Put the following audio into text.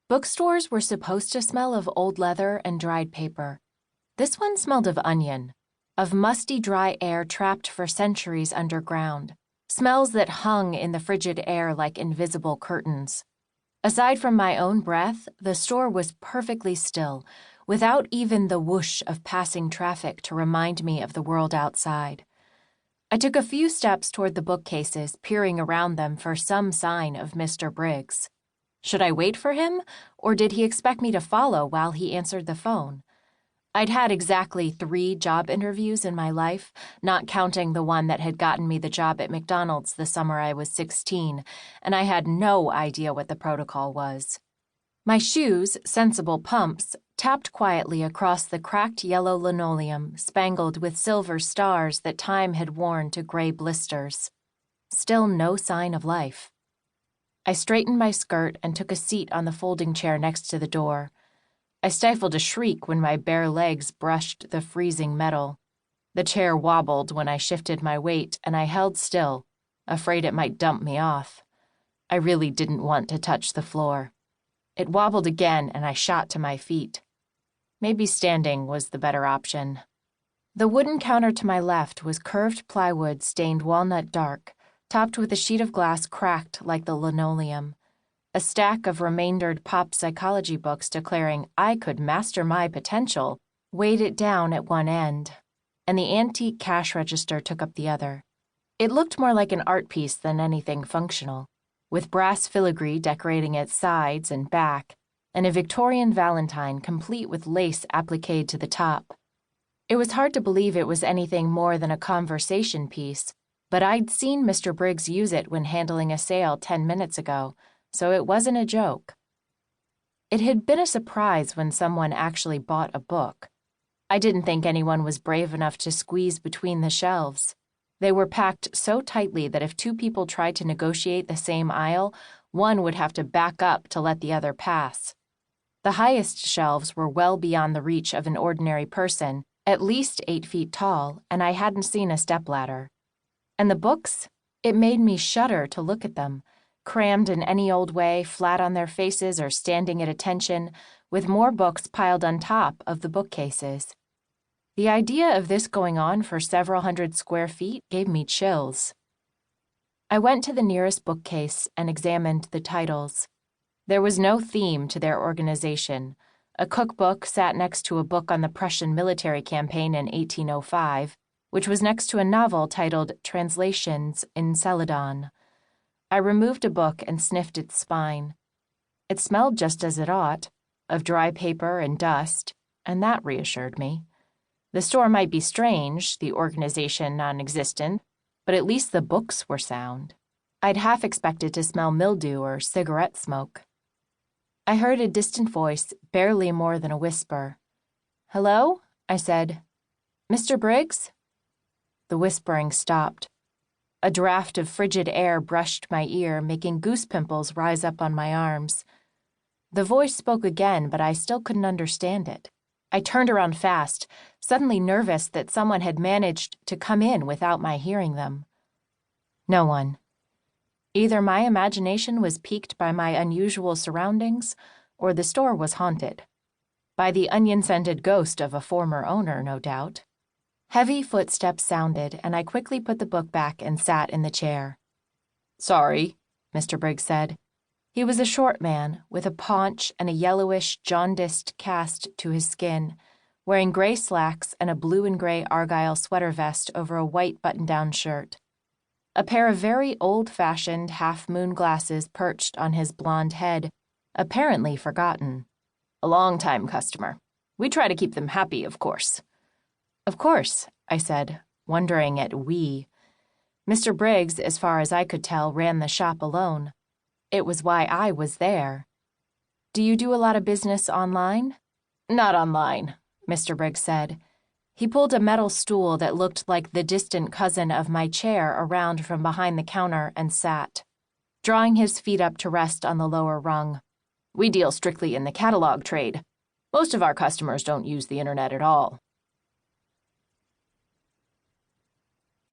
Bookstores were supposed to smell of old leather and dried paper. This one smelled of onion, of musty dry air trapped for centuries underground, smells that hung in the frigid air like invisible curtains. Aside from my own breath, the store was perfectly still, without even the whoosh of passing traffic to remind me of the world outside. I took a few steps toward the bookcases, peering around them for some sign of Mr. Briggs. Should I wait for him, or did he expect me to follow while he answered the phone? I'd had exactly 3 job interviews in my life, not counting the one that had gotten me the job at McDonald's the summer I was 16, and I had no idea what the protocol was. My shoes, sensible pumps, tapped quietly across the cracked yellow linoleum spangled with silver stars that time had worn to gray blisters. Still no sign of life. I straightened my skirt and took a seat on the folding chair next to the door. I stifled a shriek when my bare legs brushed the freezing metal. The chair wobbled when I shifted my weight, and I held still, afraid it might dump me off. I really didn't want to touch the floor. It wobbled again, and I shot to my feet. Maybe standing was the better option. The wooden counter to my left was curved plywood stained walnut dark, topped with a sheet of glass cracked like the linoleum. A stack of remaindered pop psychology books declaring I could master my potential weighed it down at one end, and the antique cash register took up the other. It looked more like an art piece than anything functional, with brass filigree decorating its sides and back, and a Victorian valentine complete with lace appliqued to the top. It was hard to believe it was anything more than a conversation piece, but I'd seen Mr. Briggs use it when handling a sale 10 minutes ago, so it wasn't a joke. It had been a surprise when someone actually bought a book. I didn't think anyone was brave enough to squeeze between the shelves. They were packed so tightly that if 2 people tried to negotiate the same aisle, one would have to back up to let the other pass. The highest shelves were well beyond the reach of an ordinary person, at least 8 feet tall, and I hadn't seen a stepladder. And the books? It made me shudder to look at them, crammed in any old way, flat on their faces or standing at attention, with more books piled on top of the bookcases. The idea of this going on for several hundred square feet gave me chills. I went to the nearest bookcase and examined the titles. There was no theme to their organization. A cookbook sat next to a book on the Prussian military campaign in 1805, which was next to a novel titled Translations in Celadon. I removed a book and sniffed its spine. It smelled just as it ought, of dry paper and dust, and that reassured me. The store might be strange, the organization non-existent, but at least the books were sound. I'd half expected to smell mildew or cigarette smoke. I heard a distant voice, barely more than a whisper. "Hello?" I said. "Mr. Briggs?" The whispering stopped. A draft of frigid air brushed my ear, making goose pimples rise up on my arms. The voice spoke again, but I still couldn't understand it. I turned around fast, suddenly nervous that someone had managed to come in without my hearing them. No one. Either my imagination was piqued by my unusual surroundings, or the store was haunted. By the onion-scented ghost of a former owner, no doubt. Heavy footsteps sounded, and I quickly put the book back and sat in the chair. "Sorry," Mr. Briggs said. He was a short man, with a paunch and a yellowish, jaundiced cast to his skin, wearing gray slacks and a blue and gray argyle sweater vest over a white button-down shirt. A pair of very old-fashioned half-moon glasses perched on his blonde head, apparently forgotten. "A long-time customer. We try to keep them happy, of course." "Of course," I said, wondering at we. Mr. Briggs, as far as I could tell, ran the shop alone. It was why I was there. "Do you do a lot of business online?" "Not online," Mr. Briggs said. He pulled a metal stool that looked like the distant cousin of my chair around from behind the counter and sat, drawing his feet up to rest on the lower rung. "We deal strictly in the catalog trade. Most of our customers don't use the internet at all."